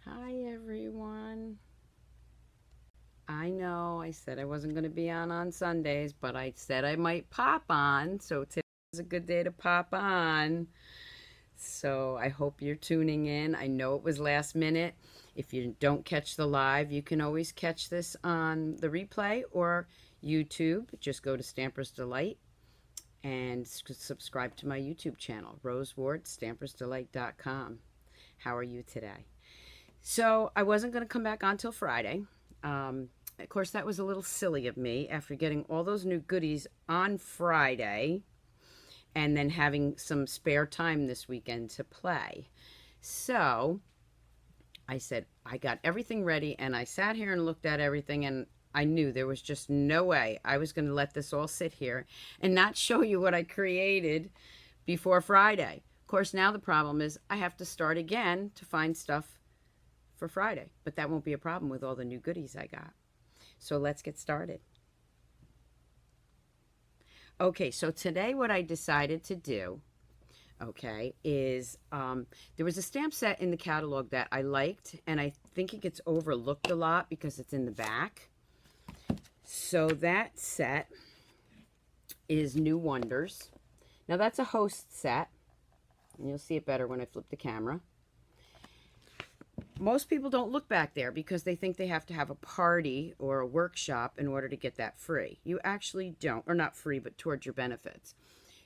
Hi everyone. I know I said I wasn't going to be on Sundays, but I said I might pop on, so today is a good day to pop on. So I hope you're tuning in. I know it was last minute. If you don't catch the live, you can always catch this on the replay or YouTube. Just go to Stampersdelight and subscribe to my YouTube channel, Rose Ward, stampersdelight.com. How are you today? So I wasn't going to come back on till Friday. Of course, that was a little silly of me after getting all those new goodies on Friday and then having some spare time this weekend to play. So I said, I got everything ready, and I sat here and looked at everything, and I knew there was just no way I was going to let this all sit here and not show you what I created before Friday. Of course, now the problem is I have to start again to find stuff for Friday, but that won't be a problem with all the new goodies I got. So let's get started. Okay, so today what I decided to do, okay, is there was a stamp set in the catalog that I liked, and I think it gets overlooked a lot because it's in the back. So that set is New Wonders. Now that's a host set, and you'll see it better when I flip the camera. Most people don't look back there because they think they have to have a party or a workshop in order to get that free. You actually don't, or not free, but towards your benefits.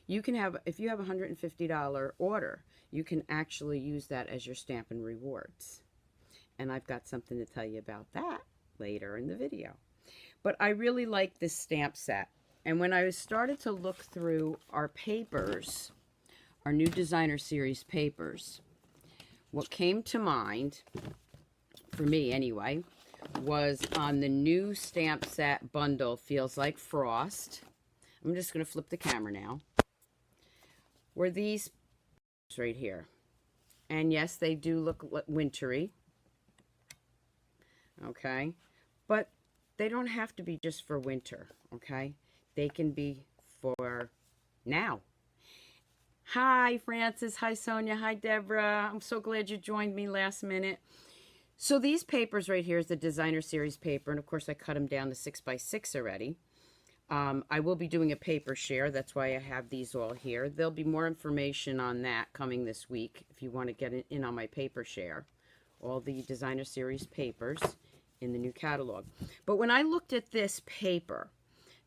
You can have, if you have a $150 order, you can actually use that as your Stampin' Rewards. And I've got something to tell you about that later in the video. But I really like this stamp set. And when I started to look through our papers, our new designer series papers, what came to mind, for me anyway, was on the new stamp set bundle, Feels Like Frost. I'm just going to flip the camera now. Were these right here. And yes, they do look wintry. Okay. But they don't have to be just for winter. Okay. They can be for now. Hi, Francis. Hi, Sonia. Hi, Deborah. I'm so glad you joined me last minute. So these papers right here is the designer series paper. And of course, I cut them down to 6x6 already. I will be doing a paper share. That's why I have these all here. There'll be more information on that coming this week if you want to get in on my paper share. All the designer series papers in the new catalog. But when I looked at this paper,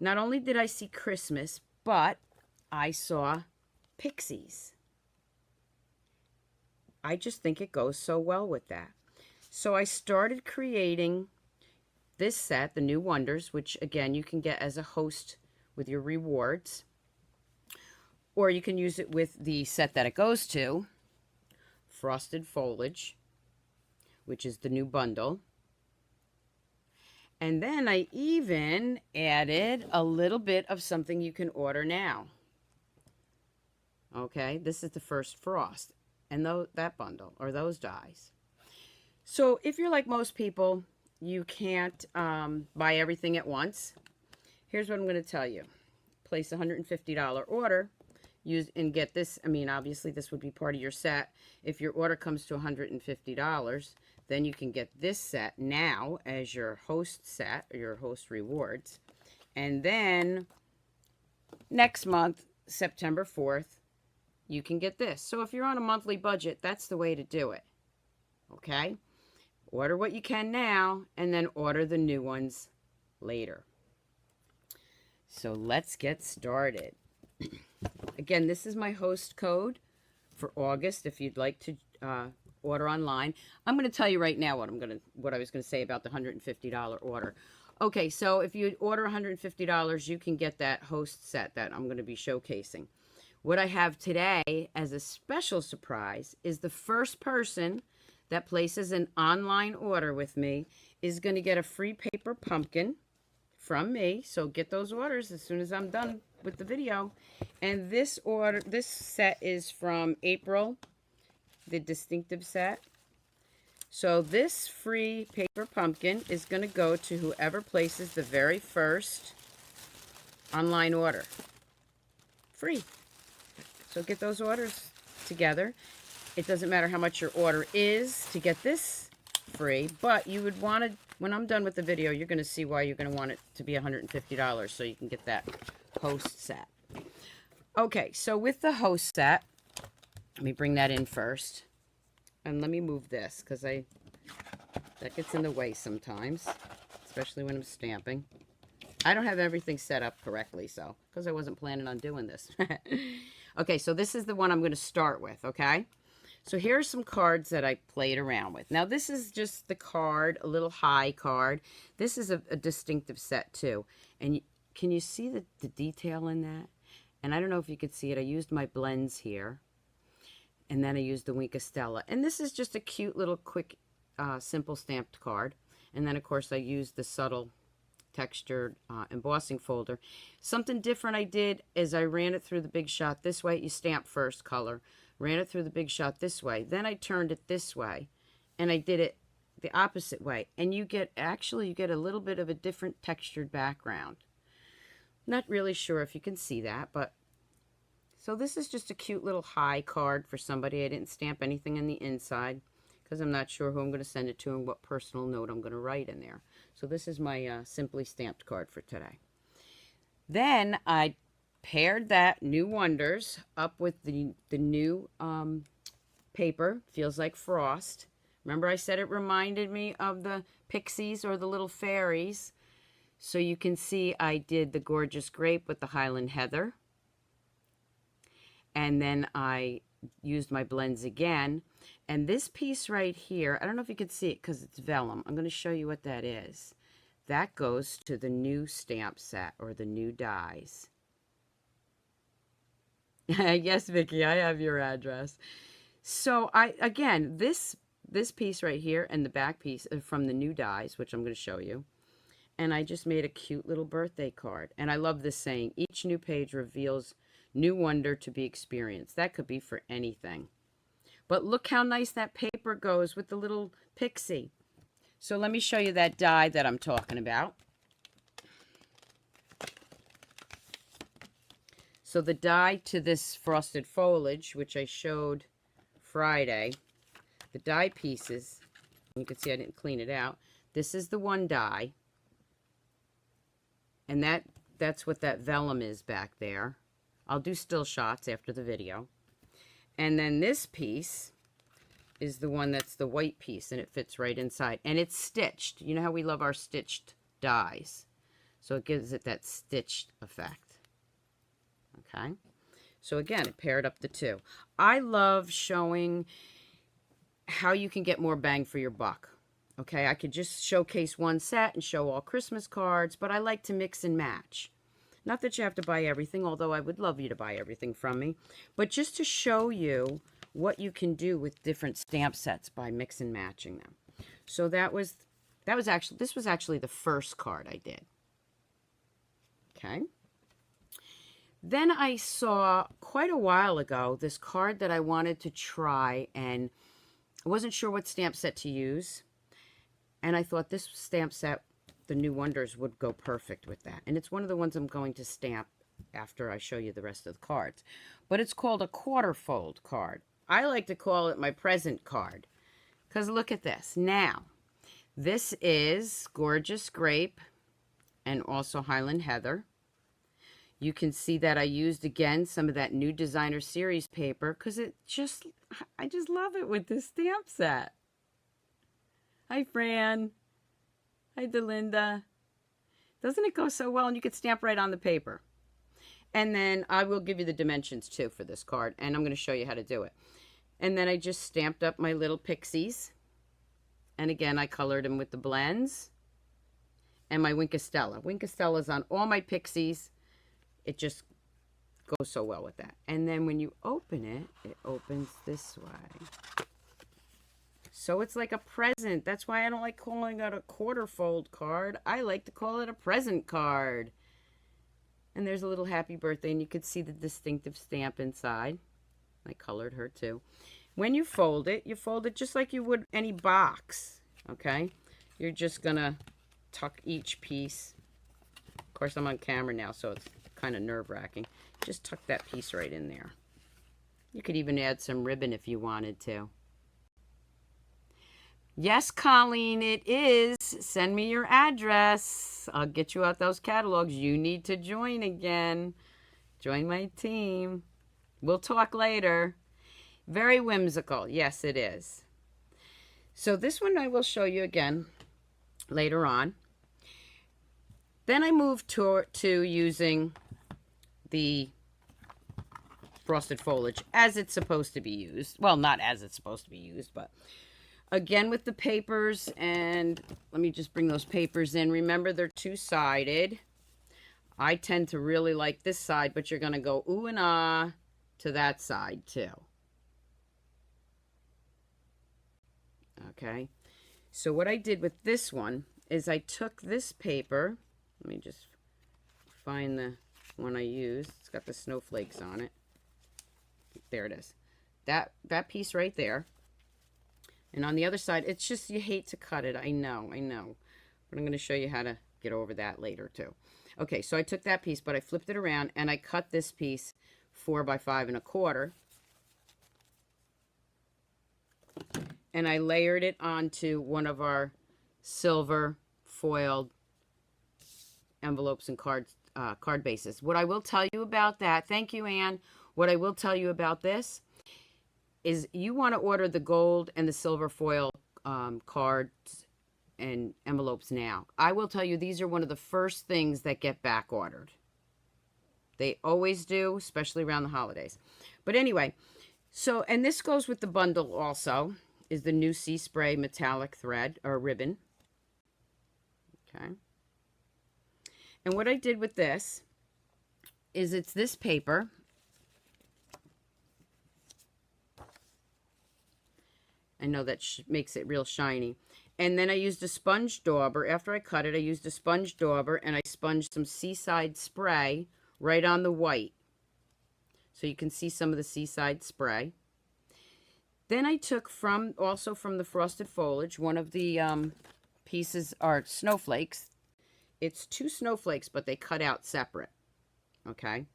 not only did I see Christmas, but I saw pixies. I just think it goes so well with that. So I started creating this set, the New Wonders, which again you can get as a host with your rewards, or you can use it with the set that it goes to, Frosted Foliage, which is the new bundle. And then I even added a little bit of something you can order now. Okay, this is the first Frost and that bundle, or those dies. So if you're like most people, you can't buy everything at once. Here's what I'm going to tell you. Place a $150 order, use and get this. I mean, obviously this would be part of your set. If your order comes to $150, then you can get this set now as your host set, or your host rewards. And then next month, September 4th, you can get this. So if you're on a monthly budget, that's the way to do it. Okay? Order what you can now, and then order the new ones later. So let's get started. Again, this is my host code for August if you'd like to order online. I'm going to tell you right now what I was going to say about the $150 order. Okay, so if you order $150, you can get that host set that I'm going to be showcasing. What I have today as a special surprise is the first person that places an online order with me is going to get a free paper pumpkin from me. So get those orders as soon as I'm done with the video. And this set is from April, the distinctive set. So this free paper pumpkin is going to go to whoever places the very first online order. Free. So get those orders together. It doesn't matter how much your order is to get this free, but you would want to, when I'm done with the video, you're going to see why you're going to want it to be $150 so you can get that host set. Okay, so with the host set, let me bring that in first. And let me move this because that gets in the way sometimes, especially when I'm stamping. I don't have everything set up correctly, so, because I wasn't planning on doing this. Okay, so this is the one I'm going to start with, okay? So here are some cards that I played around with. Now, this is just the card, a little high card. This is a distinctive set, too. And can you see the detail in that? And I don't know if you could see it. I used my blends here. And then I used the Wink of Stella. And this is just a cute little quick, simple stamped card. And then, of course, I used the subtle textured embossing folder. Something different I did is I ran it through the Big Shot this way. You stamp first color. Ran it through the Big Shot this way. Then I turned it this way. And I did it the opposite way. And you get a little bit of a different textured background. Not really sure if you can see that, but so this is just a cute little high card for somebody. I didn't stamp anything in the inside because I'm not sure who I'm going to send it to and what personal note I'm going to write in there. So this is my simply stamped card for today. Then I paired that New Wonders up with the new paper, Feels Like Frost. Remember I said it reminded me of the pixies or the little fairies. So you can see I did the Gorgeous Grape with the Highland Heather. And then I used my blends again. And this piece right here, I don't know if you can see it because it's vellum. I'm going to show you what that is. That goes to the new stamp set or the new dies. Yes, Vicki, I have your address. So again, this piece right here and the back piece are from the new dies, which I'm going to show you. And I just made a cute little birthday card. And I love this saying, each new page reveals new wonder to be experienced. That could be for anything. But look how nice that paper goes with the little pixie. So let me show you that die that I'm talking about. So the die to this frosted foliage, which I showed Friday, the die pieces, you can see I didn't clean it out. This is the one die. And that's what that vellum is back there. I'll do still shots after the video. And then this piece is the one that's the white piece, and it fits right inside. And it's stitched. You know how we love our stitched dies. So it gives it that stitched effect. Okay? So again, it paired up the two. I love showing how you can get more bang for your buck. Okay, I could just showcase one set and show all Christmas cards, but I like to mix and match. Not that you have to buy everything, although I would love you to buy everything from me, but just to show you what you can do with different stamp sets by mix and matching them. So this was actually the first card I did. Okay. Then I saw quite a while ago this card that I wanted to try, and I wasn't sure what stamp set to use. And I thought this stamp set, the New Wonders, would go perfect with that. And it's one of the ones I'm going to stamp after I show you the rest of the cards. But it's called a quarter fold card. I like to call it my present card. Because look at this. Now, this is Gorgeous Grape and also Highland Heather. You can see that I used, again, some of that new Designer Series paper because I just love it with this stamp set. Hi, Fran. Hi, Delinda. Doesn't it go so well? And you could stamp right on the paper. And then I will give you the dimensions, too, for this card. And I'm going to show you how to do it. And then I just stamped up my little pixies. And again, I colored them with the blends. And my Wink of Stella. Wink of Stella's on all my pixies. It just goes so well with that. And then when you open it, it opens this way. So it's like a present. That's why I don't like calling it a quarter fold card. I like to call it a present card. And there's a little happy birthday, and you can see the distinctive stamp inside. I colored her too. When you fold it just like you would any box, okay? You're just going to tuck each piece. Of course, I'm on camera now, so it's kind of nerve-wracking. Just tuck that piece right in there. You could even add some ribbon if you wanted to. Yes, Colleen, it is. Send me your address. I'll get you out those catalogs. You need to join again. Join my team. We'll talk later. Very whimsical. Yes, it is. So this one I will show you again later on. Then I moved to using the frosted foliage as it's supposed to be used. Well, not as it's supposed to be used, but again with the papers. And let me just bring those papers in. Remember, they're two-sided. I tend to really like this side, but you're going to go ooh and ah to that side too. Okay, so what I did with this one is I took this paper. Let me just find the one I used. It's got the snowflakes on it. There it is. That piece right there. And on the other side, it's just, you hate to cut it. I know. But I'm going to show you how to get over that later too. Okay, so I took that piece, but I flipped it around and I cut this piece 4 by 5 1/4. And I layered it onto one of our silver foiled envelopes and card bases. What I will tell you about that, thank you, Anne. What I will tell you about this is you want to order the gold and the silver foil cards and envelopes now. I will tell you, these are one of the first things that get back ordered. They always do, especially around the holidays. But anyway, so, and this goes with the bundle also, is the new Sea Spray metallic thread or ribbon. Okay. And what I did with this is it's this paper. I know that makes it real shiny. And then I used a sponge dauber. After I cut it, I used a sponge dauber and I sponged some Seaside spray right on the white. So you can see some of the Seaside spray. Then I took also from the frosted foliage, one of the pieces are snowflakes. It's 2 snowflakes, but they cut out separate. Okay.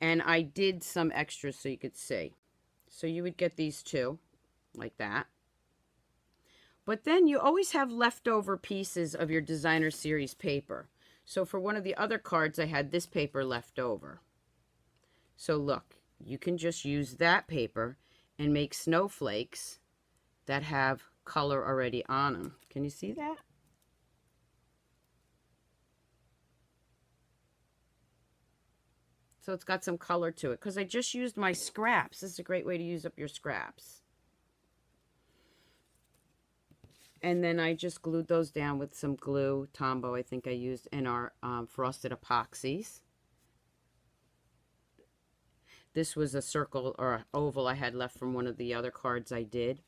And I did some extras so you could see. So you would get these 2 like that. But then you always have leftover pieces of your designer series paper. So for one of the other cards, I had this paper left over. So look, you can just use that paper and make snowflakes that have color already on them. Can you see that? So it's got some color to it because I just used my scraps. This is a great way to use up your scraps. And then I just glued those down with some glue, Tombow I think I used, in our frosted epoxies. This was a circle or oval I had left from one of the other cards I did.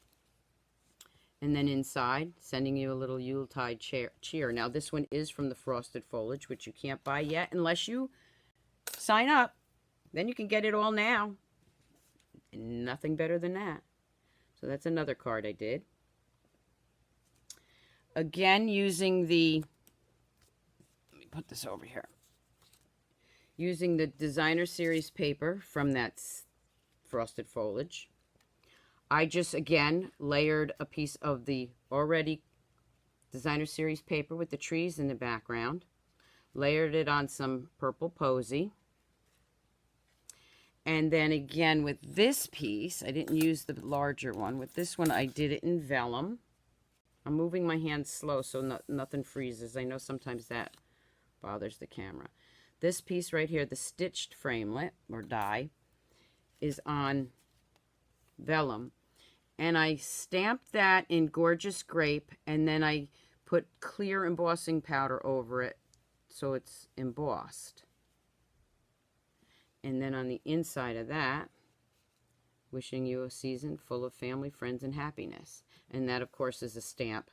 And then inside, sending you a little Yuletide cheer. Now this one is from the frosted foliage, which you can't buy yet unless you sign up. Then you can get it all now. Nothing better than that. So that's another card I did. Again, using the, let me put this over here. Using the designer series paper from that frosted foliage. I just, again, layered a piece of the already designer series paper with the trees in the background. Layered it on some purple posy. And then again with this piece, I didn't use the larger one. With this one, I did it in vellum. I'm moving my hand slow so nothing freezes. I know sometimes that bothers the camera. This piece right here, the stitched framelit or die, is on vellum. And I stamped that in Gorgeous Grape, and then I put clear embossing powder over it so it's embossed. And then on the inside of that, wishing you a season full of family, friends, and happiness. And that, of course, is a stamp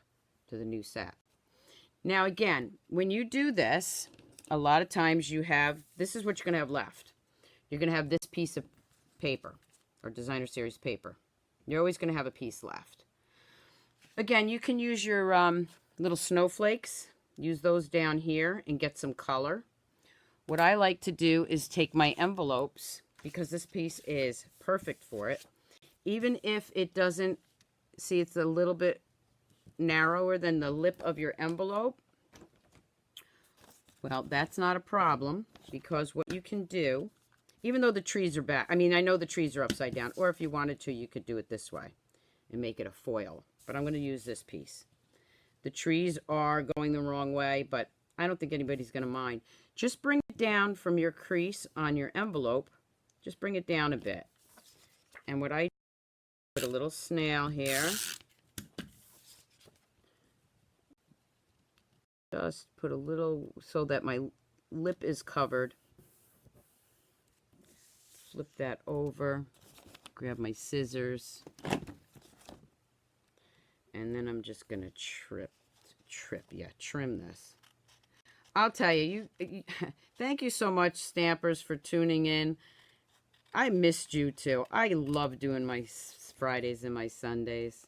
to the new set. Now, again, when you do this, a lot of times you have, this is what you're going to have left. You're going to have this piece of paper, or designer series paper. You're always going to have a piece left. Again, you can use your little snowflakes. Use those down here and get some color. What I like to do is take my envelopes, because this piece is perfect for it. Even if it doesn't, see it's a little bit narrower than the lip of your envelope, well, that's not a problem, because what you can do, even though the trees are back, I mean, I know the trees are upside down, or if you wanted to, you could do it this way and make it a foil. But I'm going to use this piece. The trees are going the wrong way, but I don't think anybody's going to mind. Just bring it down from your crease on your envelope. Just bring it down a bit. And what I do, put a little snail here. Just put a little so that my lip is covered. Flip that over. Grab my scissors. And then I'm just going to trim this. I'll tell you, thank you so much, Stampers, for tuning in. I missed you too. I love doing my Fridays and my Sundays.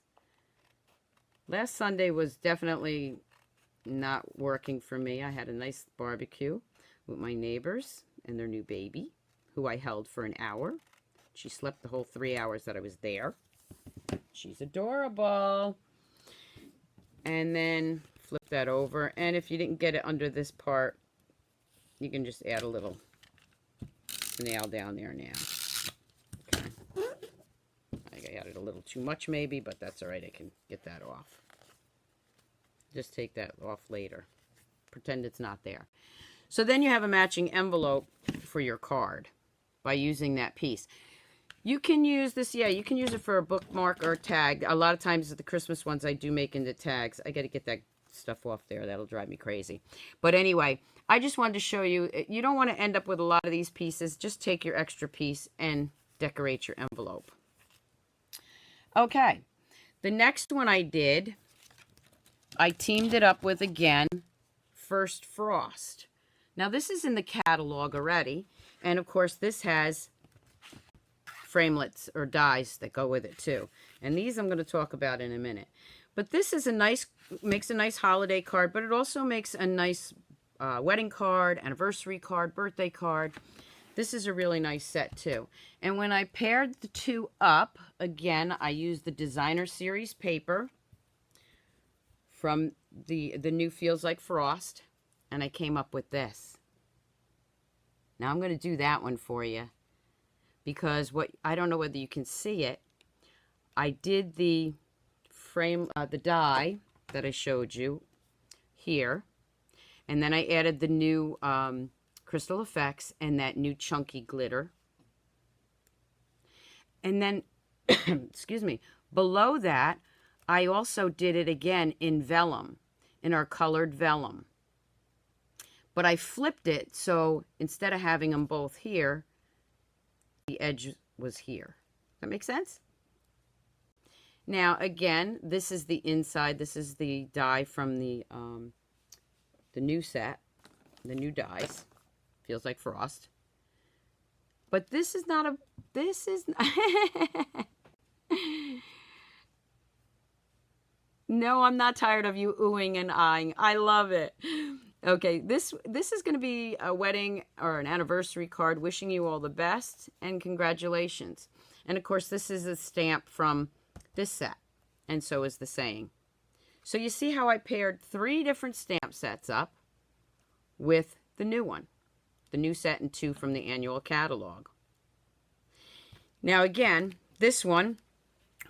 Last Sunday was definitely not working for me. I had a nice barbecue with my neighbors and their new baby, who I held for an hour. She slept the whole 3 hours that I was there. She's adorable. And then flip that over. And if you didn't get it under this part, you can just add a little snail down there now. Okay. I added a little too much maybe, but that's all right. I can get that off. Just take that off later. Pretend it's not there. So then you have a matching envelope for your card by using that piece. You can use this, yeah, you can use it for a bookmark or a tag. A lot of times the Christmas ones I do make into tags. I got to get that stuff off there. That'll drive me crazy. But anyway, I just wanted to show you, you don't want to end up with a lot of these pieces. Just take your extra piece and decorate your envelope. Okay, the next one I did, I teamed it up with, again, First Frost. Now, this is in the catalog already. And, of course, this has framelits or dies that go with it, too. And these I'm going to talk about in a minute. But this is a nice, makes a nice holiday card, but it also makes a nice wedding card, anniversary card, birthday card. This is a really nice set, too. And when I paired the two up, again, I used the Designer Series paper from the new Feels Like Frost, and I came up with this. Now I'm going to do that one for you, because what, I don't know whether you can see it. I did the frame, the die that I showed you here, and then I added the new Crystal Effects and that new chunky glitter. And then, excuse me, below that, I also did it again in vellum, in our colored vellum. But I flipped it, so instead of having them both here, the edge was here. That makes sense? Now, again, this is the inside. This is the die from the new set, the new dies. Feels Like Frost. But this is not a, this is, no, I'm not tired of you oohing and eyeing. I love it. Okay, this is going to be a wedding or an anniversary card wishing you all the best and congratulations. And, of course, this is a stamp from this set, and so is the saying. So you see how I paired 3 different stamp sets up with the new one, the new set and 2 from the annual catalog. Now, again, this one,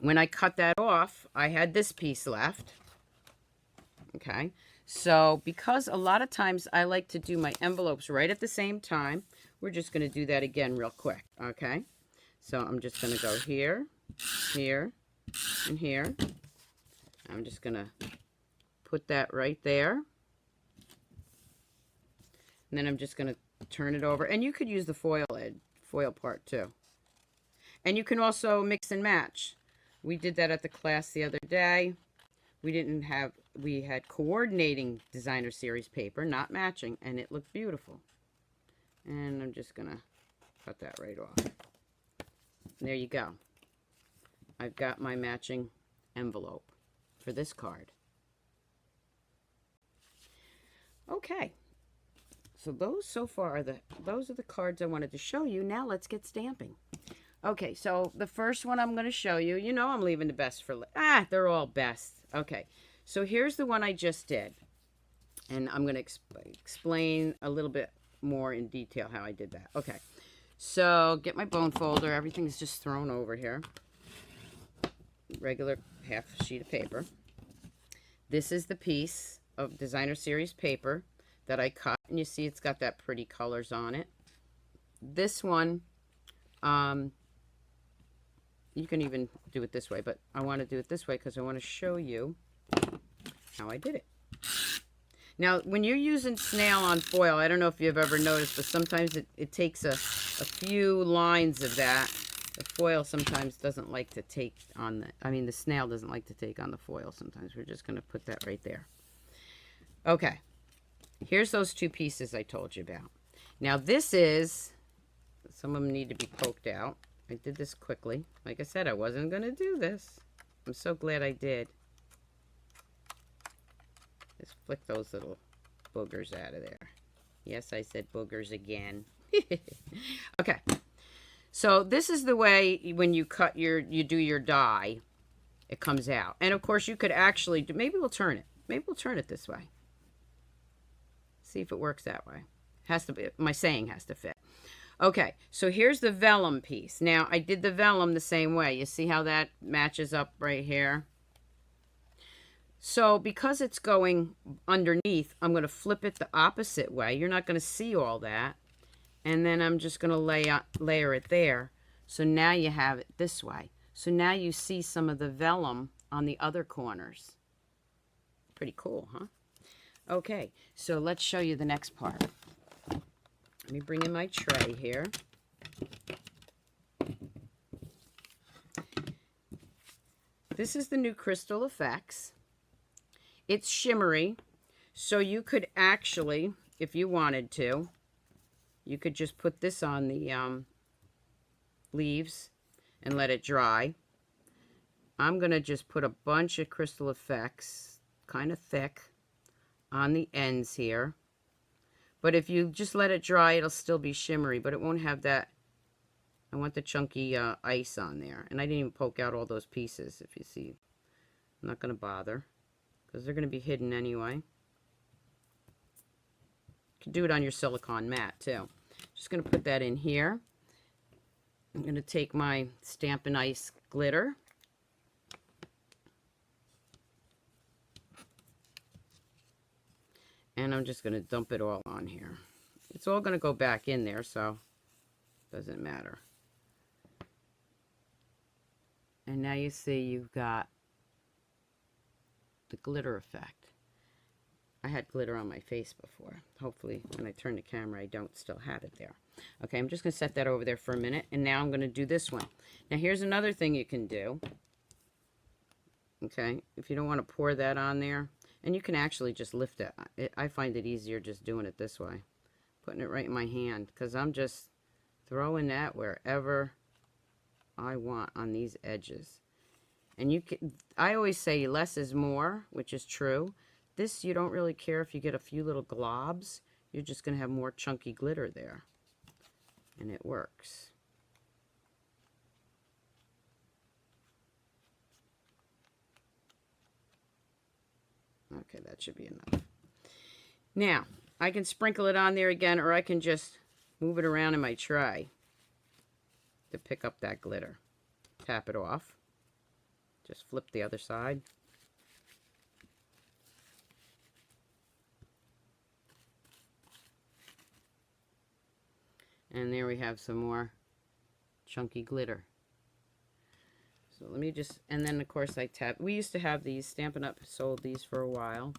when I cut that off, I had this piece left. Okay, so because a lot of times I like to do my envelopes right at the same time, we're just going to do that again real quick. Okay, so I'm just going to go here, here, and here. I'm just going to put that right there. And then I'm just going to turn it over. And you could use the foil part too. And you can also mix and match. We did that at the class the other day. We had coordinating Designer Series paper, not matching, and it looked beautiful. And I'm just going to cut that right off. There you go. I've got my matching envelope for this card. Okay. So those so far are those are the cards I wanted to show you. Now let's get stamping. Okay, so the first one I'm going to show you, you know I'm leaving the best for they're all best. Okay, So here's the one I just did. And I'm going to explain a little bit more in detail how I did that. Okay. So get my bone folder. Everything's just thrown over here. Regular half sheet of paper. This is the piece of designer series paper that I cut. And you see it's got that pretty colors on it. This one, you can even do it this way, but I want to do it this way because I want to show you how I did it. Now, when you're using snail on foil, I don't know if you've ever noticed, but sometimes it takes a few lines of that. The foil sometimes doesn't like to take on the snail doesn't like to take on the foil sometimes. We're just going to put that right there. Okay. Here's those two pieces I told you about. Now, this is, some of them need to be poked out. I did this quickly. Like I said, I wasn't going to do this. I'm so glad I did. Just flick those little boogers out of there. Yes, I said boogers again. Okay. So this is the way when you cut you do your die, it comes out. And of course you could actually do, maybe we'll turn it. Maybe we'll turn it this way. See if it works that way. Has to be, my saying has to fit. Okay, so here's the vellum piece. Now I did the vellum the same way. You see how that matches up right here? So because it's going underneath, I'm going to flip it the opposite way. You're not going to see all that. And then I'm just going to layer it there. So now you have it this way. So now you see some of the vellum on the other corners. Pretty cool, huh? Okay, so let's show you the next part. Let me bring in my tray here. This is the new Crystal Effects. It's shimmery, so you could actually, if you wanted to, you could just put this on the leaves and let it dry. I'm going to just put a bunch of Crystal Effects, kind of thick, on the ends here. But if you just let it dry, it'll still be shimmery, but it won't have that. I want the chunky ice on there. And I didn't even poke out all those pieces, if you see. I'm not going to bother, because they're going to be hidden anyway. You can do it on your silicone mat, too. Just going to put that in here. I'm going to take my Stampin' Ice glitter. And I'm just going to dump it all on here. It's all going to go back in there, so it doesn't matter. And now you see you've got the glitter effect. I had glitter on my face before. Hopefully, when I turn the camera, I don't still have it there. Okay, I'm just going to set that over there for a minute. And now I'm going to do this one. Now, here's another thing you can do. Okay, if you don't want to pour that on there. And you can actually just lift it. I find it easier just doing it this way. Putting it right in my hand. Because I'm just throwing that wherever I want on these edges. And you can, I always say less is more, which is true. This, you don't really care if you get a few little globs. You're just going to have more chunky glitter there. And it works. Okay, that should be enough. Now, I can sprinkle it on there again, or I can just move it around in my tray to pick up that glitter. Tap it off. Just flip the other side. And there we have some more chunky glitter. So let me just, and then of course I tap. We used to have these, Stampin' Up! Sold these for a while.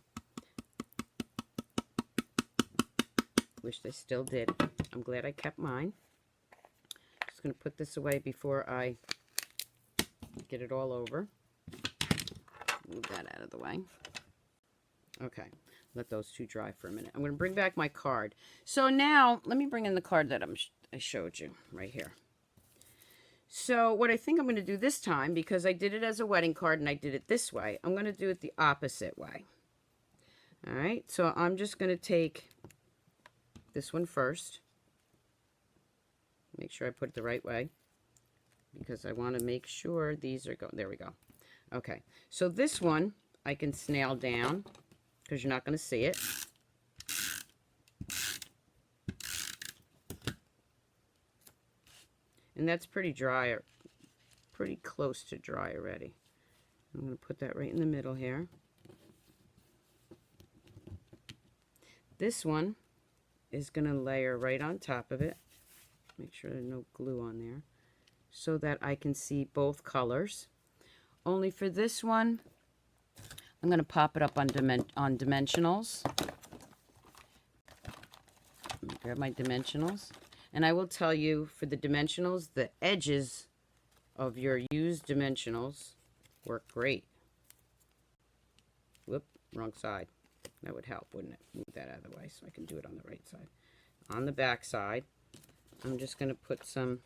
Wish they still did. I'm glad I kept mine. Just going to put this away before I get it all over. Move that out of the way. Okay, let those two dry for a minute. I'm going to bring back my card. So now, let me bring in the card that I showed you right here. So what I think I'm going to do this time, because I did it as a wedding card and I did it this way, I'm going to do it the opposite way. All right, so I'm just going to take this one first. Make sure I put it the right way, because I want to make sure these are going. There we go. Okay, so this one I can snail down because you're not going to see it. And that's pretty dry, pretty close to dry already. I'm going to put that right in the middle here. This one is going to layer right on top of it. Make sure there's no glue on there so that I can see both colors. Only for this one, I'm going to pop it up on dimensionals. Grab my dimensionals. And I will tell you, for the dimensionals, the edges of your used dimensionals work great. Whoop, wrong side. That would help, wouldn't it? Move that out of the way so I can do it on the right side. On the back side, I'm just going to put some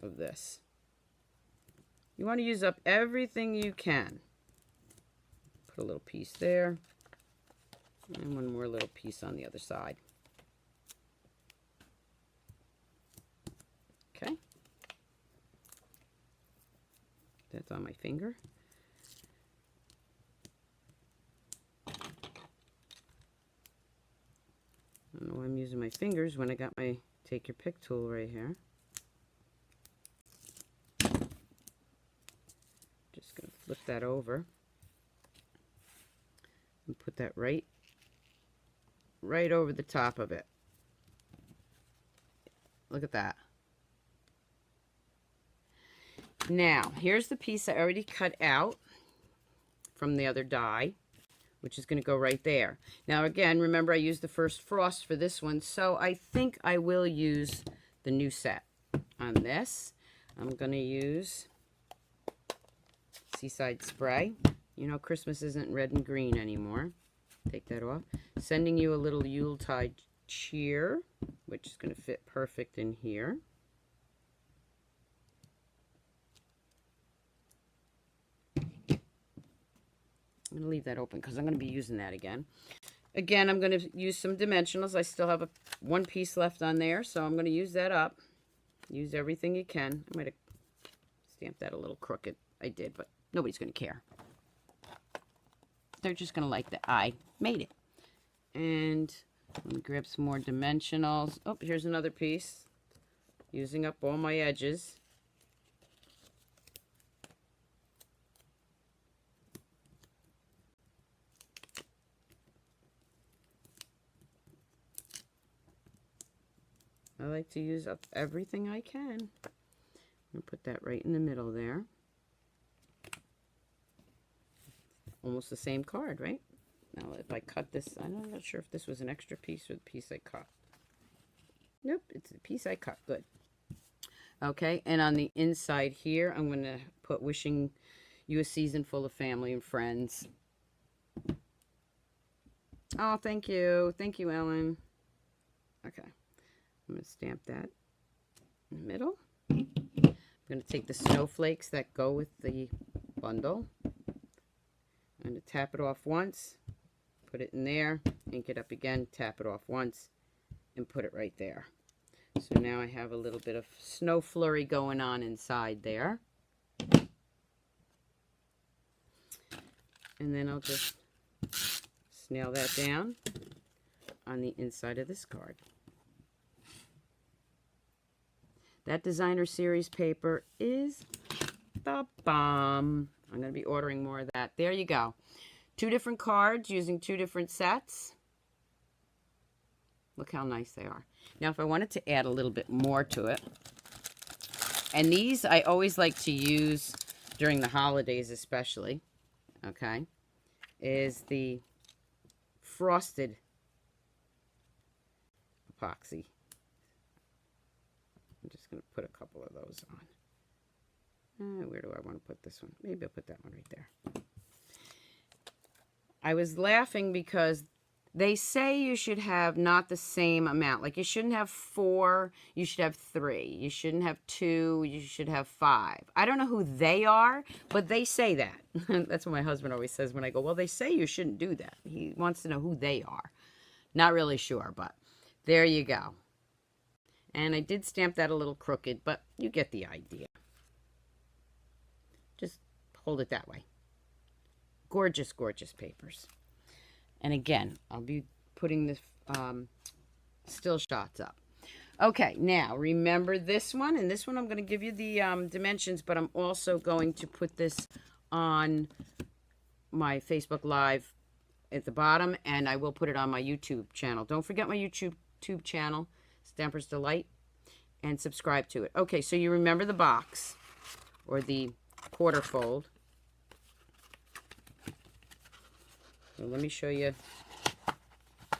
of this. You want to use up everything you can. Put a little piece there. And one more little piece on the other side. Okay. That's on my finger. I don't know why I'm using my fingers when I got my take your pick tool right here. Just going to flip that over and put that right over the top of it. Look at that. Now, here's the piece I already cut out from the other die, which is going to go right there. Now, again, remember I used the first frost for this one, so I think I will use the new set on this. I'm going to use Seaside Spray. You know, Christmas isn't red and green anymore. Take that off. Sending you a little Yuletide cheer, which is going to fit perfect in here. I'm going to leave that open because I'm going to be using that again. Again, I'm going to use some dimensionals. I still have one piece left on there, so I'm going to use that up. Use everything you can. I might have stamped that a little crooked. I did, but nobody's going to care. They're just going to like that I made it. And let me grab some more dimensionals. Oh, here's another piece. Using up all my edges. I like to use up everything I can. I'm going to put that right in the middle there. Almost the same card, right? Now, if I cut this, I'm not sure if this was an extra piece or the piece I cut. Nope, it's the piece I cut. Good. Okay, and on the inside here, I'm going to put wishing you a season full of family and friends. Oh, thank you. Thank you, Ellen. Okay. I'm going to stamp that in the middle. I'm going to take the snowflakes that go with the bundle. I'm going to tap it off once, put it in there, ink it up again, tap it off once, and put it right there. So now I have a little bit of snow flurry going on inside there. And then I'll just snail that down on the inside of this card. That designer series paper is the bomb. I'm going to be ordering more of that. There you go. 2 different cards using 2 different sets. Look how nice they are. Now, if I wanted to add a little bit more to it, and these I always like to use during the holidays especially, okay, is the frosted epoxy. I'm just going to put a couple of those on. Where do I want to put this one? Maybe I'll put that one right there. I was laughing because they say you should have not the same amount. Like you shouldn't have 4, you should have 3. You shouldn't have 2, you should have 5. I don't know who they are, but they say that. That's what my husband always says when I go, well, they say you shouldn't do that. He wants to know who they are. Not really sure, but there you go. And I did stamp that a little crooked, but you get the idea. Just hold it that way. Gorgeous, gorgeous papers. And again, I'll be putting the still shots up. Okay, now remember this one, and this one I'm going to give you the dimensions, but I'm also going to put this on my Facebook Live at the bottom, and I will put it on my YouTube channel. Don't forget my YouTube channel, Stampersdelight, and subscribe to it. Okay, so you remember the box, or the quarter fold. So let me show you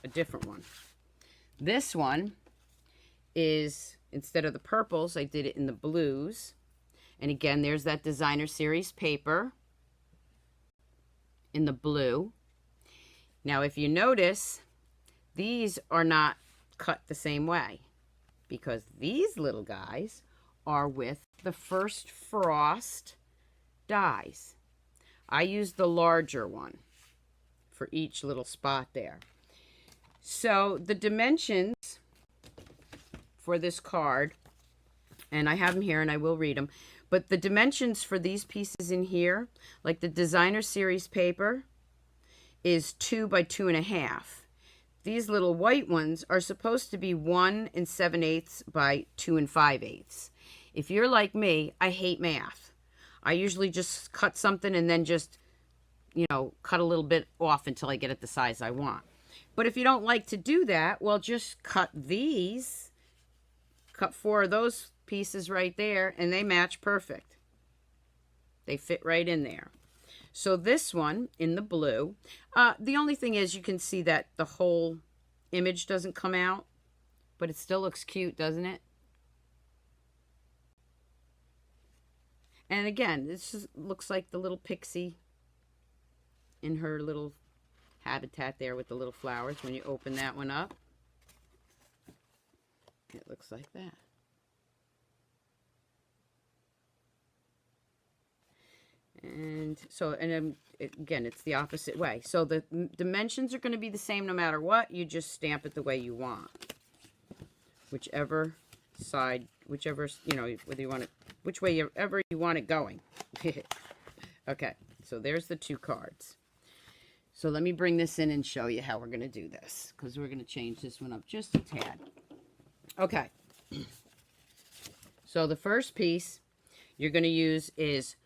a different one. This one is, instead of the purples, I did it in the blues. And again, there's that designer series paper in the blue. Now, if you notice, these are not cut the same way, because these little guys are with the first Frost dies. I used the larger one for each little spot there. So the dimensions for this card, and I have them here and I will read them, but the dimensions for these pieces in here, like the designer series paper, is 2 by 2.5. These little white ones are supposed to be 1 7/8 by 2 5/8. If you're like me, I hate math. I usually just cut something and then just, you know, cut a little bit off until I get it the size I want. But if you don't like to do that, well, just cut these. Cut 4 of those pieces right there, and they match perfect. They fit right in there. So this one in the blue, the only thing is you can see that the whole image doesn't come out, but it still looks cute, doesn't it? And again, this just looks like the little pixie in her little habitat there with the little flowers. When you open that one up, it looks like that. And so, and again, it's the opposite way. So the dimensions are going to be the same no matter what. You just stamp it the way you want. Whichever side, whichever, you know, whether you want it, which way ever you want it going. Okay, so there's the 2 cards. So let me bring this in and show you how we're going to do this, because we're going to change this one up just a tad. Okay, so the first piece you're going to use is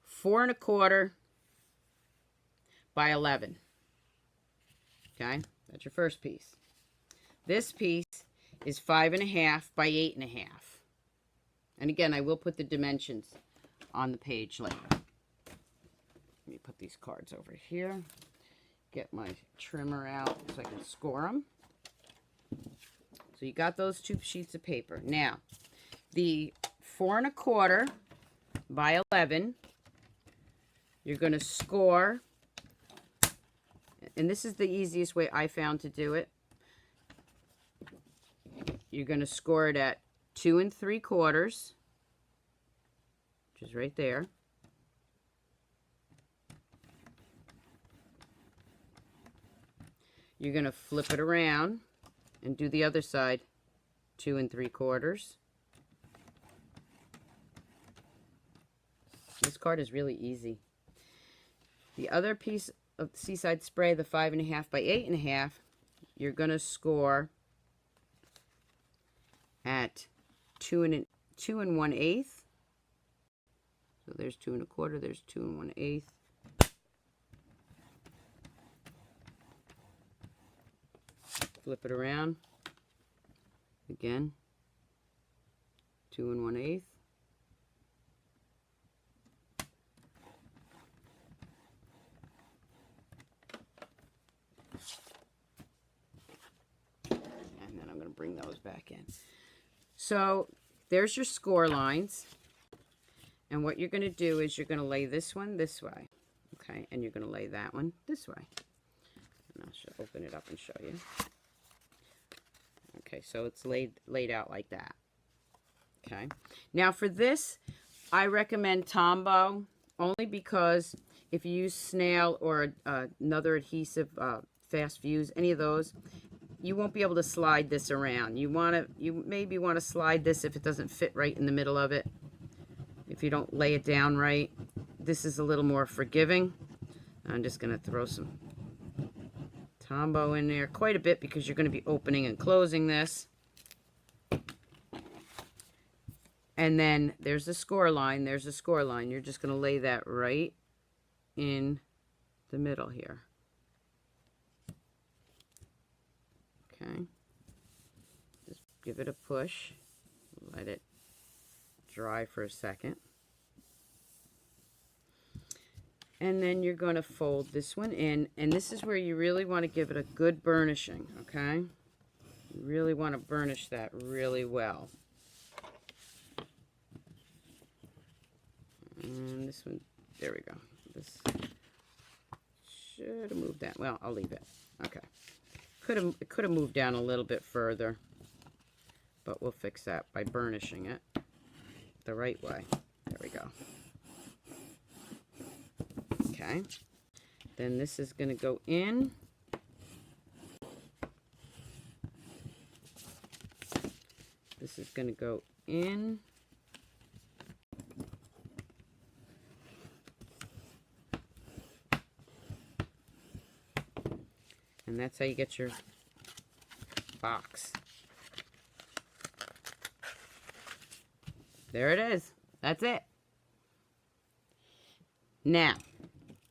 4 1/4 by 11. Okay, that's your first piece. This piece is 5 1/2 by 8 1/2. And again, I will put the dimensions on the page later. Let me put these cards over here. Get my trimmer out so I can score them. So you got those 2 sheets of paper. Now, the 4 1/4 by 11, you're going to score, and this is the easiest way I found to do it. You're going to score it at 2 3/4, which is right there. You're going to flip it around and do the other side, 2 3/4. This card is really easy. The other piece of Seaside Spray, the 5 1/2 by 8 1/2, you're going to score at 2 1/8. So there's 2 1/4, there's 2 1/8. Flip it around. Again, 2 1/8. And then I'm going to bring those back in. So there's your score lines. And what you're going to do is you're going to lay this one this way. Okay, and you're going to lay that one this way. And I'll open it up and show you. Okay, so it's laid out like that. Okay, now for this, I recommend Tombow only because if you use snail or another adhesive, Fast Fuse, any of those, you won't be able to slide this around. You maybe want to slide this if it doesn't fit right in the middle of it. If you don't lay it down right, this is a little more forgiving. I'm just going to throw some Tombow in there, quite a bit, because you're going to be opening and closing this. And then there's the score line. There's the score line. You're just going to lay that right in the middle here. Okay. Just give it a push. Let it dry for a second. And then you're going to fold this one in. And this is where you really want to give it a good burnishing, okay? You really want to burnish that really well. And this one, there we go. This should have moved that. Well, I'll leave it. Okay. It could have moved down a little bit further, but we'll fix that by burnishing it the right way. There we go. Okay. Then this is going to go in. This is going to go in. And that's how you get your box. There it is. That's it. Now,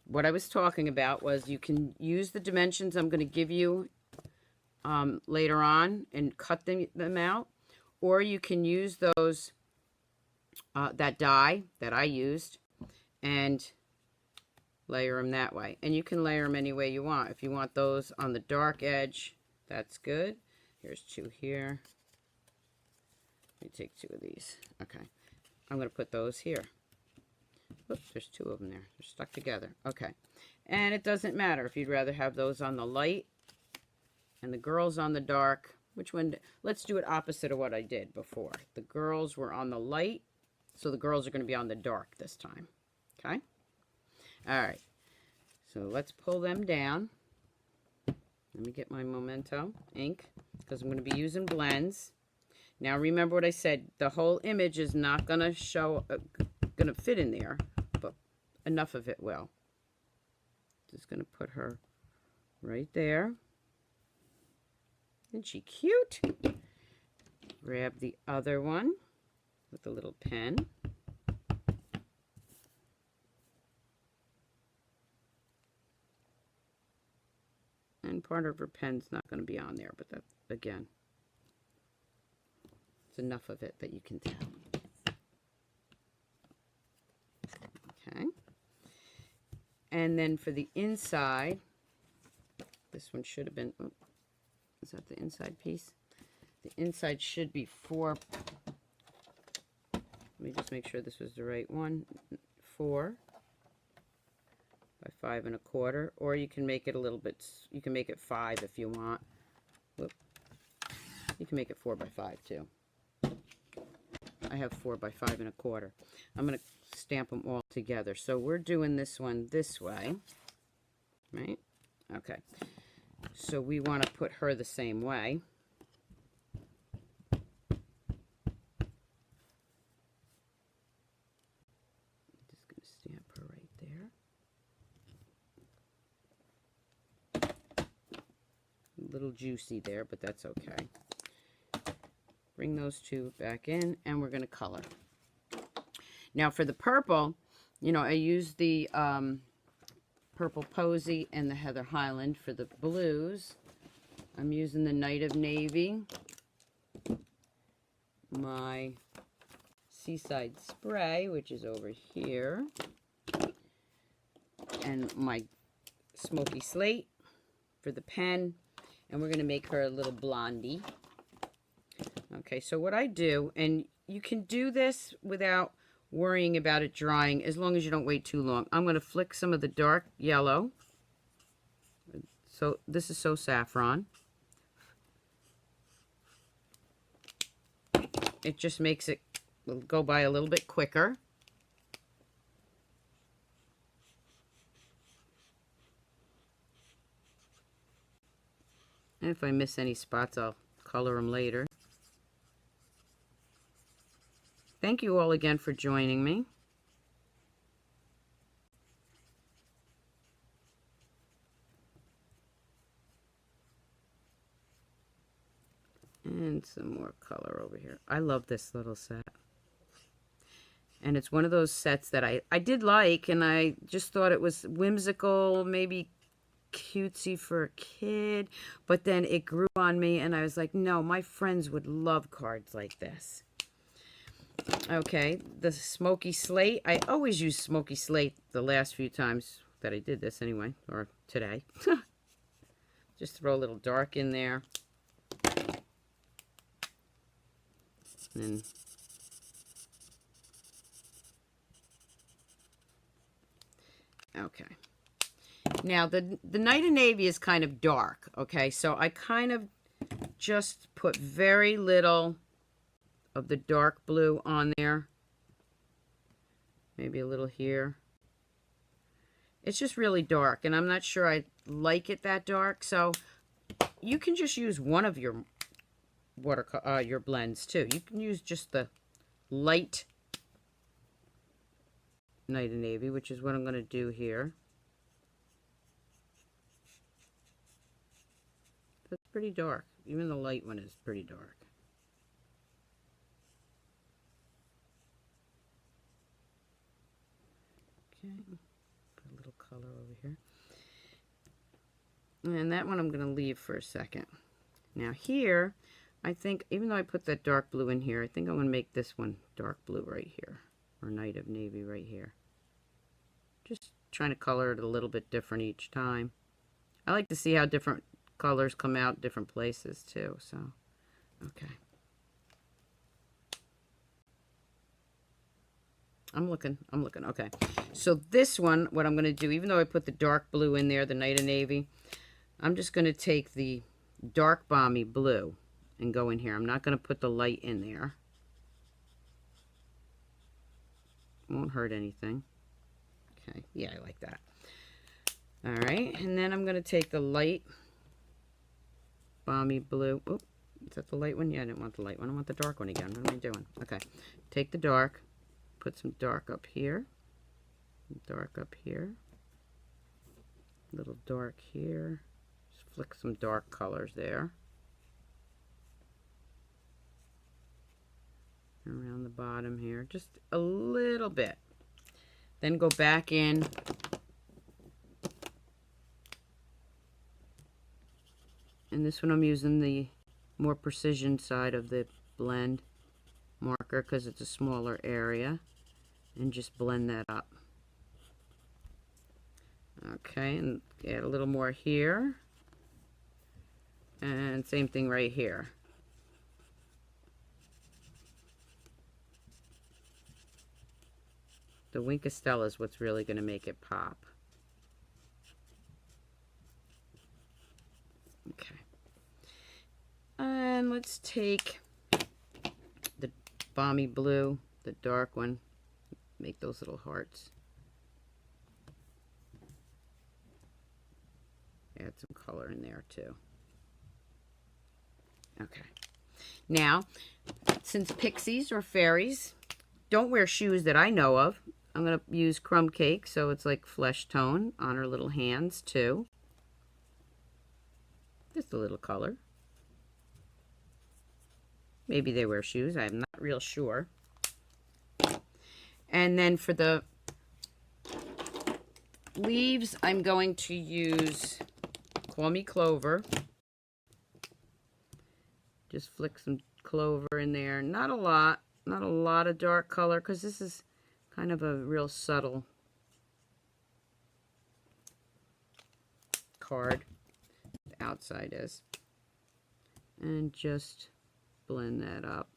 what I was talking about was you can use the dimensions I'm going to give you later on and cut them out. Or you can use those, that die that I used, and layer them that way. And you can layer them any way you want. If you want those on the dark edge, that's good. Here's two here. Let me take two of these. Okay. I'm going to put those here. Oops, there's two of them there. They're stuck together. Okay. And it doesn't matter if you'd rather have those on the light and the girls on the dark. Which one? Let's do it opposite of what I did before. The girls were on the light, so the girls are going to be on the dark this time. Okay? All right, so let's pull them down. Let me get my Memento ink, because I'm going to be using blends. Now remember what I said, the whole image is not going to show, going to fit in there, but enough of it will. Just going to put her right there. Isn't she cute? Grab the other one with the little pen. And part of her pen's not going to be on there, but that, again, it's enough of it that you can tell. Okay. And then for the inside, this one should have been, oh, is that the inside piece? The inside should be 4. Let me just make sure this was the right one. 4 by 5 1/4, or you can make it a little bit, you can make it 5 if you want. Whoop. You can make it 4 by 5 too. I have 4 by 5 1/4. I'm going to stamp them all together. So we're doing this one this way, right? Okay. So we want to put her the same way. Little juicy there, but that's okay. Bring those two back in, and we're going to color. Now for the purple, you know, I used the Purple Posy and the Heather Highland. For the blues, I'm using the Night of Navy, my Seaside Spray, which is over here, and my Smoky Slate for the pen. And we're going to make her a little blondie. Okay, so what I do, and you can do this without worrying about it drying as long as you don't wait too long. I'm going to flick some of the dark yellow. So this is So Saffron. It just makes it go by a little bit quicker. And if I miss any spots, I'll color them later. Thank you all again for joining me. And some more color over here. I love this little set. And it's one of those sets that I did like, and I just thought it was whimsical, maybe cutesy for a kid. But then it grew on me, and I was like, no, my friends would love cards like this. Okay, the smoky slate. I always use smoky slate the last few times that I did this anyway, or today. Just throw a little dark in there. And okay. Now, the Night of Navy is kind of dark, okay? So I kind of just put very little of the dark blue on there. Maybe a little here. It's just really dark, and I'm not sure I like it that dark. So you can just use one of your your blends too. You can use just the light Night of Navy, which is what I'm going to do here. That's pretty dark. Even the light one is pretty dark. Okay, put a little color over here. And that one I'm going to leave for a second. Now here, I think, even though I put that dark blue in here, I think I'm going to make this one dark blue right here. Or Night of Navy right here. Just trying to color it a little bit different each time. I like to see how different colors come out different places too, so, okay. I'm looking, okay. So this one, what I'm going to do, even though I put the dark blue in there, the Night of Navy, I'm just going to take the dark balmy blue and go in here. I'm not going to put the light in there. Won't hurt anything. Okay, yeah, I like that. All right, and then I'm going to take the light balmy blue. Oop, is that the light one? Yeah, I didn't want the light one. I want the dark one again. What am I doing? Okay, take the dark, put some dark up here, dark up here, little dark here. Just flick some dark colors there. Around the bottom here, just a little bit. Then go back in. And this one I'm using the more precision side of the blend marker because it's a smaller area. And just blend that up. Okay, and add a little more here. And same thing right here. The Wink of Stella is what's really going to make it pop. Okay. And let's take the balmy blue, the dark one, make those little hearts. Add some color in there too. Okay. Now, since pixies or fairies don't wear shoes that I know of, I'm going to use crumb cake, so it's like flesh tone on her little hands too. Just a little color. Maybe they wear shoes. I'm not real sure. And then for the leaves, I'm going to use Call Me Clover. Just flick some clover in there. Not a lot of dark color, because this is kind of a real subtle card. The outside is. And just blend that up.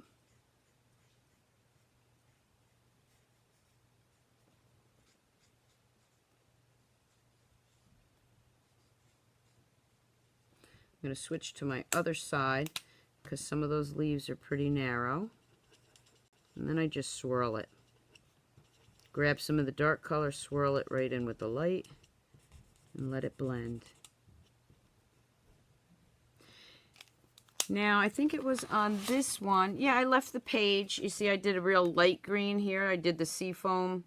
I'm going to switch to my other side because some of those leaves are pretty narrow. And then I just swirl it. Grab some of the dark color, swirl it right in with the light, and let it blend. Now, I think it was on this one. Yeah, I left the page. You see, I did a real light green here. I did the seafoam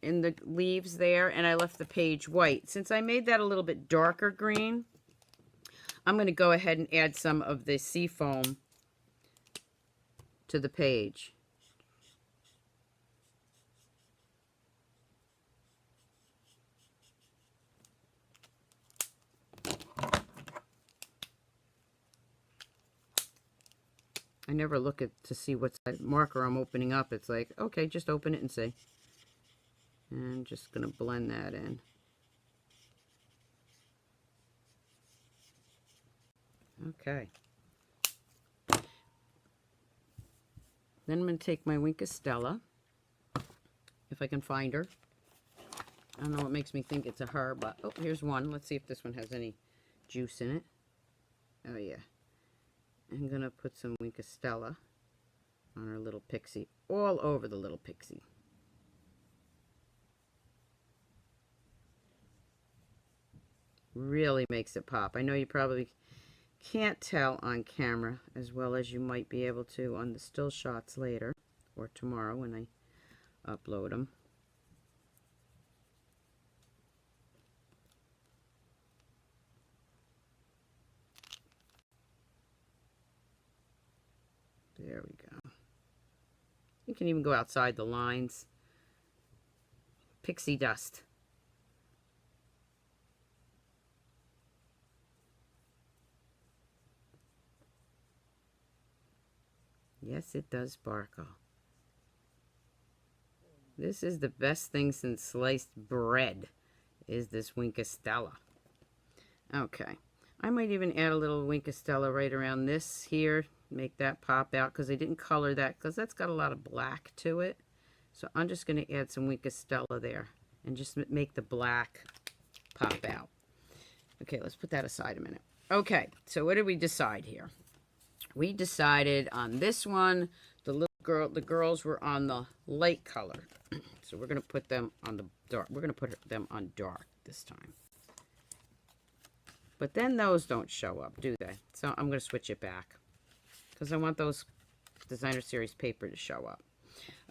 in the leaves there, and I left the page white. Since I made that a little bit darker green, I'm going to go ahead and add some of the sea foam to the page. I never look at to see what marker I'm opening up. It's like, okay, just open it and see. And I'm just going to blend that in. Okay. Then I'm going to take my Wink of Stella, if I can find her. I don't know what makes me think it's a her, but oh, here's one. Let's see if this one has any juice in it. Oh, yeah. I'm going to put some Wink of Stella on our little pixie, all over the little pixie. Really makes it pop. I know you probably can't tell on camera as well as you might be able to on the still shots later or tomorrow when I upload them. There we go. You can even go outside the lines. Pixie dust. Yes, it does sparkle. This is the best thing since sliced bread, is this Wink of Stella. Okay. I might even add a little Wink of Stella right around this here. Make that pop out because I didn't color that because that's got a lot of black to it. So I'm just going to add some Wink of Stella there and just make the black pop out. Okay, let's put that aside a minute. Okay, so what did we decide here? We decided on this one, the girls were on the light color. So we're going to put them on the dark. We're going to put them on dark this time. But then those don't show up, do they? So I'm going to switch it back because I want those designer series paper to show up.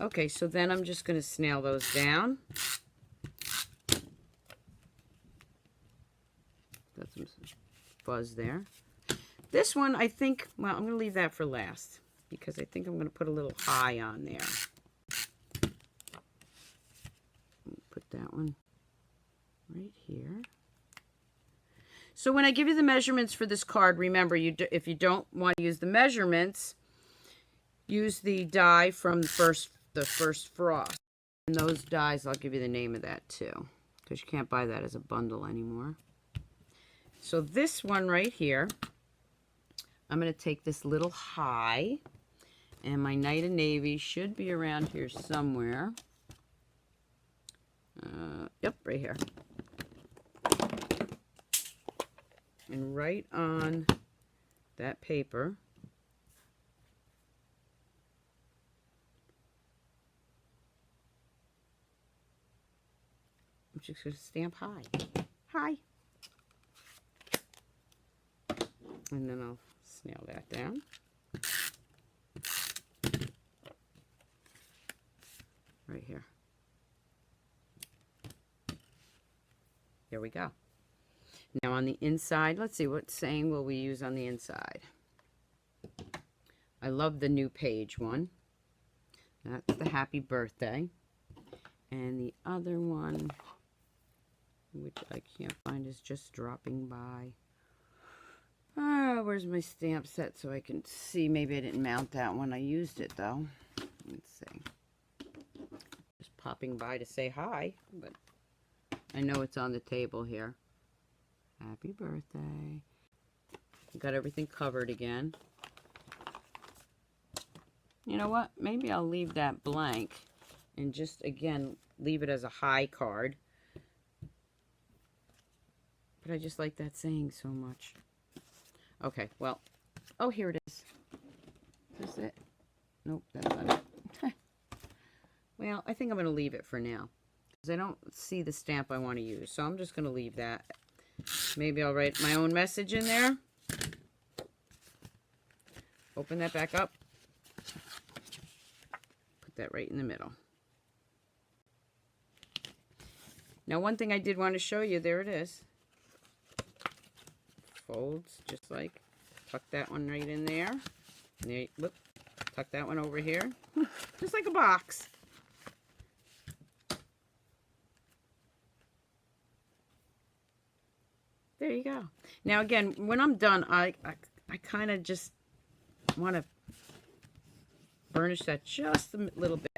Okay, so then I'm just going to snail those down. Got some fuzz there. This one, I think, well, I'm going to leave that for last because I think I'm going to put a little high on there. Put that one right here. So when I give you the measurements for this card, remember, if you don't want to use the measurements, use the die from the first Frost. And those dies, I'll give you the name of that too, because you can't buy that as a bundle anymore. So this one right here, I'm going to take this little high, and my Night of Navy should be around here somewhere. Yep, right here. And right on that paper, I'm just going to stamp high. Hi. And then I'll snail that down. Right here. There we go. Now on the inside, let's see, what saying will we use on the inside? I love the new page one. That's the happy birthday. And the other one, which I can't find, is just dropping by. Oh, where's my stamp set so I can see? Maybe I didn't mount that one. I used it though. Let's see. Just popping by to say hi, but I know it's on the table here. Happy birthday. Got everything covered again. You know what? Maybe I'll leave that blank and just, again, leave it as a high card. But I just like that saying so much. Okay, well, oh, here it is. Is this it? Nope, that's not it. Well, I think I'm going to leave it for now, because I don't see the stamp I want to use. So I'm just going to leave that. Maybe I'll write my own message in there. Open that back up. Put that right in the middle. Now, one thing I did want to show you, there it is. folds, just like, tuck that one right in there. And there, whoop, tuck that one over here, just like a box. There you go. Now again, when I'm done, I kind of just want to burnish that just a little bit.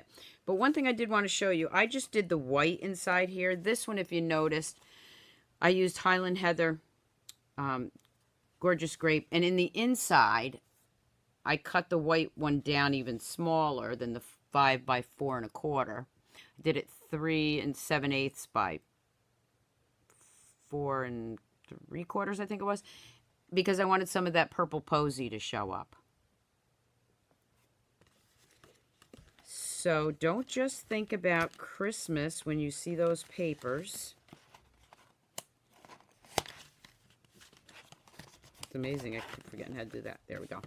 But one thing I did want to show you, I just did the white inside here. This one, if you noticed, I used Highland Heather, Gorgeous Grape, and in the inside, I cut the white one down even smaller than the 5 by 4 1/4. I did it 3 7/8 by 4 3/4, I think it was, because I wanted some of that purple posy to show up. So don't just think about Christmas when you see those papers. It's amazing. I keep forgetting how to do that. There we go.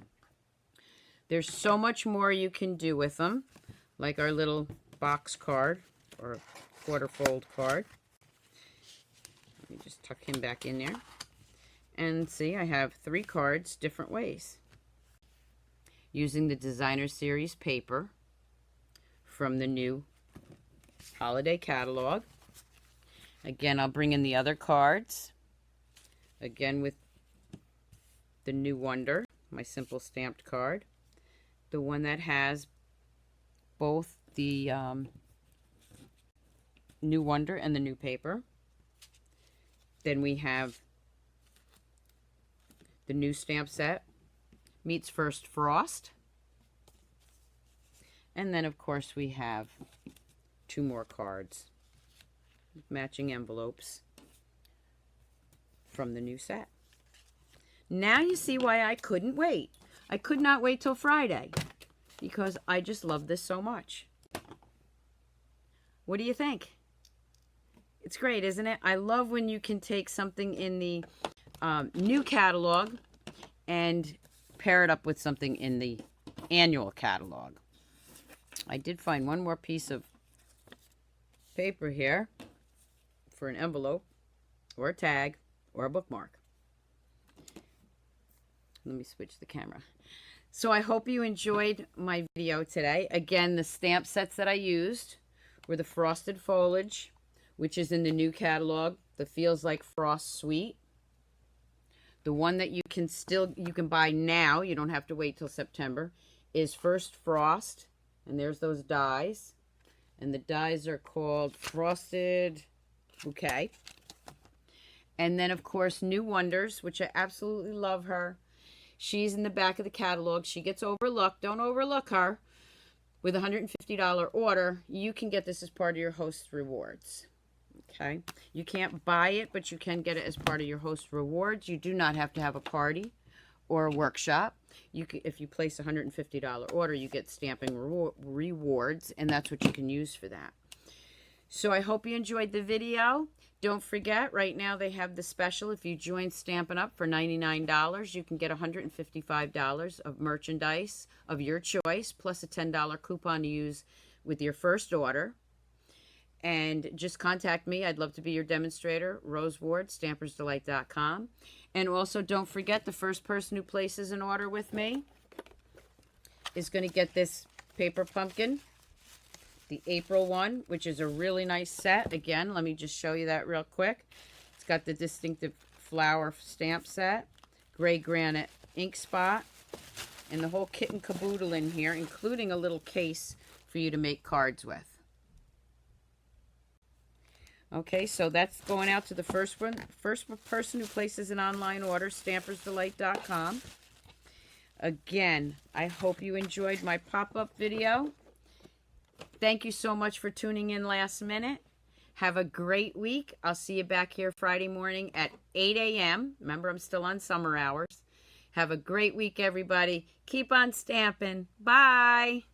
There's so much more you can do with them, like our little box card or quarter fold card. Let me just tuck him back in there. And see, I have 3 cards different ways. Using the Designer Series paper from the new holiday catalog. Again, I'll bring in the other cards. Again, with the New Wonder, my simple stamped card. The one that has both the New Wonder and the new paper. Then we have the new stamp set meets First Frost. And then, of course, we have 2 more cards, matching envelopes from the new set. Now you see why I couldn't wait. I could not wait till Friday because I just love this so much. What do you think? It's great, isn't it? I love when you can take something in the new catalog and pair it up with something in the annual catalog. I did find one more piece of paper here for an envelope or a tag or a bookmark. Let me switch the camera. So I hope you enjoyed my video today. Again, the stamp sets that I used were the Frosted Foliage, which is in the new catalog, the Feels Like Frost Suite. The one that you can buy now, you don't have to wait till September, is First Frost. And there's those dies. And the dies are called Frosted Bouquet. And then, of course, New Wonders, which I absolutely love her. She's in the back of the catalog. She gets overlooked. Don't overlook her. With a $150 order, you can get this as part of your host rewards. Okay? You can't buy it, but you can get it as part of your host rewards. You do not have to have a party or a workshop. If you place a $150 order, you get stamping rewards, and that's what you can use for that. So I hope you enjoyed the video. Don't forget, right now they have the special. If you join Stampin' Up! For $99, you can get $155 of merchandise of your choice, plus a $10 coupon to use with your first order. And just contact me. I'd love to be your demonstrator. Rose Ward, Stampersdelight.com. And also, don't forget, the first person who places an order with me is going to get this paper pumpkin, the April one, which is a really nice set. Again, let me just show you that real quick. It's got the distinctive flower stamp set, gray granite ink spot, and the whole kit and caboodle in here, including a little case for you to make cards with. Okay, so that's going out to the first person who places an online order, Stampersdelight.com. Again, I hope you enjoyed my pop-up video. Thank you so much for tuning in last minute. Have a great week. I'll see you back here Friday morning at 8 a.m. Remember, I'm still on summer hours. Have a great week, everybody. Keep on stamping. Bye.